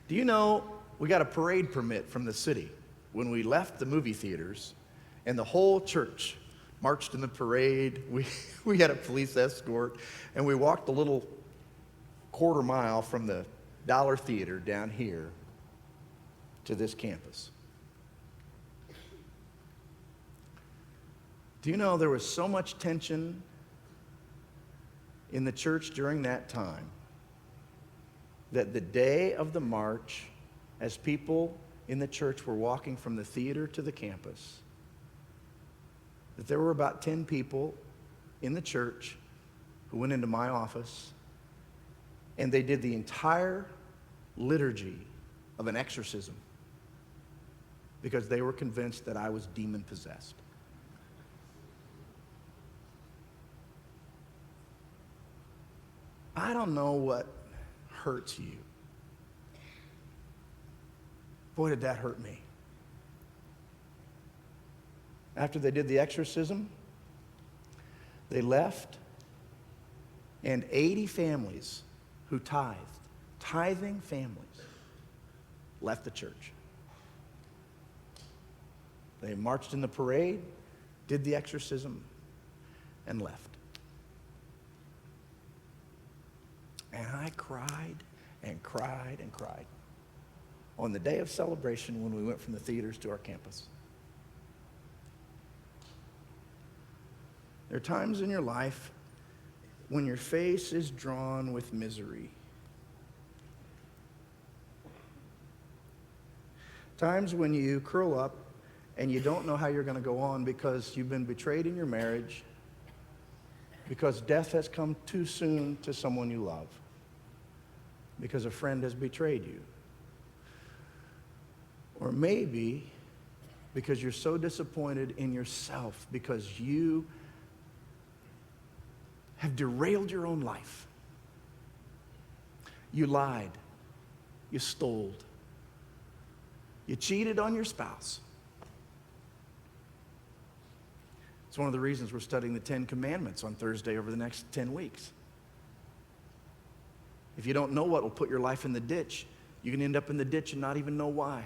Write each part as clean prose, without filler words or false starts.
Do you know we got a parade permit from the city when we left the movie theaters, and the whole church marched in the parade. We had a police escort, and we walked a little quarter mile from the Dollar Theater down here to this campus. Do you know there was so much tension in the church during that time that the day of the march, as people in the church were walking from the theater to the campus, that there were about 10 people in the church who went into my office, and they did the entire liturgy of an exorcism because they were convinced that I was demon-possessed. I don't know what hurts you. Boy, did that hurt me. After they did the exorcism, they left, and 80 families who tithing families, left the church. They marched in the parade, did the exorcism, and left. And I cried and cried and cried on the day of celebration when we went from the theaters to our campus. There are times in your life when your face is drawn with misery. Times when you curl up and you don't know how you're going to go on because you've been betrayed in your marriage, because death has come too soon to someone you love, because a friend has betrayed you. Or maybe because you're so disappointed in yourself because you have derailed your own life. You lied. You stole. You cheated on your spouse. It's one of the reasons we're studying the 10 Commandments on Thursday over the next 10 weeks. If you don't know what will put your life in the ditch, you can end up in the ditch and not even know why.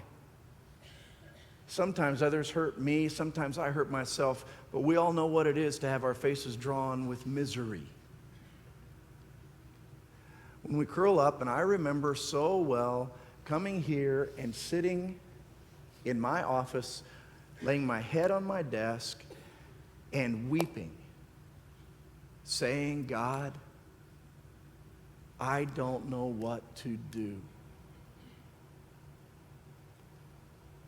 Sometimes others hurt me, sometimes I hurt myself, but we all know what it is to have our faces drawn with misery. When we curl up, and I remember so well coming here and sitting in my office, laying my head on my desk and weeping, saying, God, I don't know what to do.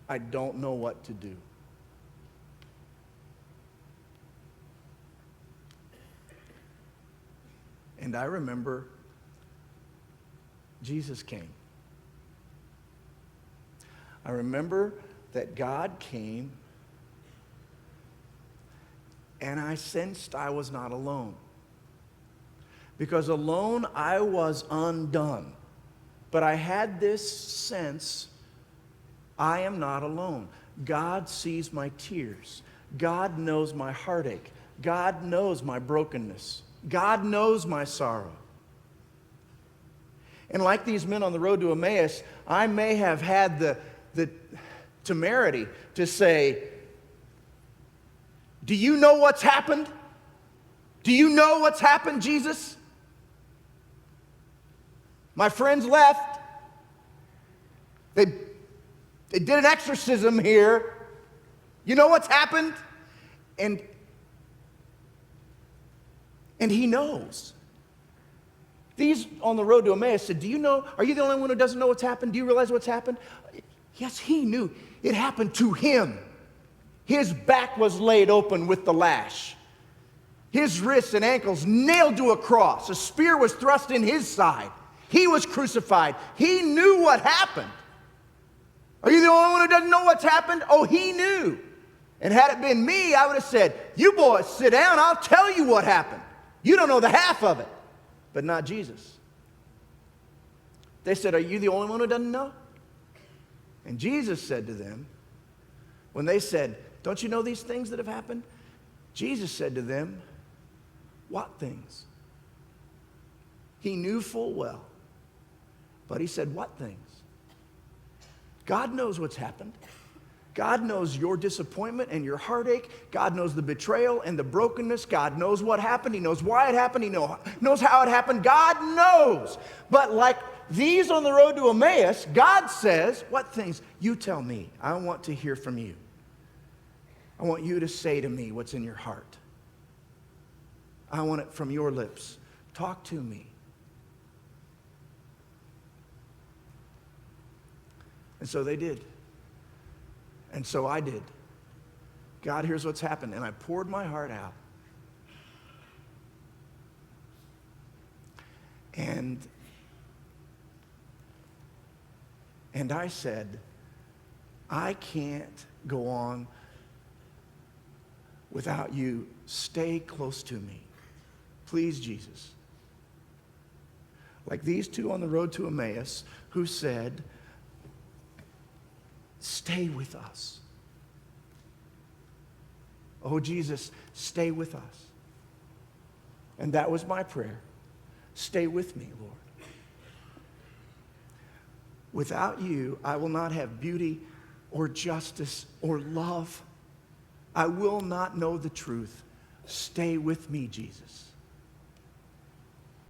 I don't know what to do. And I remember Jesus came. I remember that God came, and I sensed I was not alone. Because alone I was undone. But I had this sense, I am not alone. God sees my tears. God knows my heartache. God knows my brokenness. God knows my sorrow. And like these men on the road to Emmaus, I may have had the temerity to say, do you know what's happened? Do you know what's happened, Jesus? My friends left. They did an exorcism here. You know what's happened? And he knows. These on the road to Emmaus said, do you know, are you the only one who doesn't know what's happened? Do you realize what's happened? Yes, he knew. It happened to him. His back was laid open with the lash. His wrists and ankles nailed to a cross. A spear was thrust in his side. He was crucified. He knew what happened. Are you the only one who doesn't know what's happened? Oh, he knew. And had it been me, I would have said, you boys sit down, I'll tell you what happened. You don't know the half of it. But not Jesus. They said, are you the only one who doesn't know? And Jesus said to them, when they said, don't you know these things that have happened? Jesus said to them, what things? He knew full well. But he said, what things? God knows what's happened. God knows your disappointment and your heartache. God knows the betrayal and the brokenness. God knows what happened. He knows why it happened. He knows how it happened. God knows. But like these on the road to Emmaus, God says, what things? You tell me. I want to hear from you. I want you to say to me what's in your heart. I want it from your lips. Talk to me. And so they did. And so I did. God, here's what's happened. And I poured my heart out. And I said, I can't go on without you. Stay close to me. Please, Jesus. Like these two on the road to Emmaus who said, stay with us. Oh, Jesus, stay with us. And that was my prayer. Stay with me, Lord. Without you, I will not have beauty or justice or love. I will not know the truth. Stay with me, Jesus.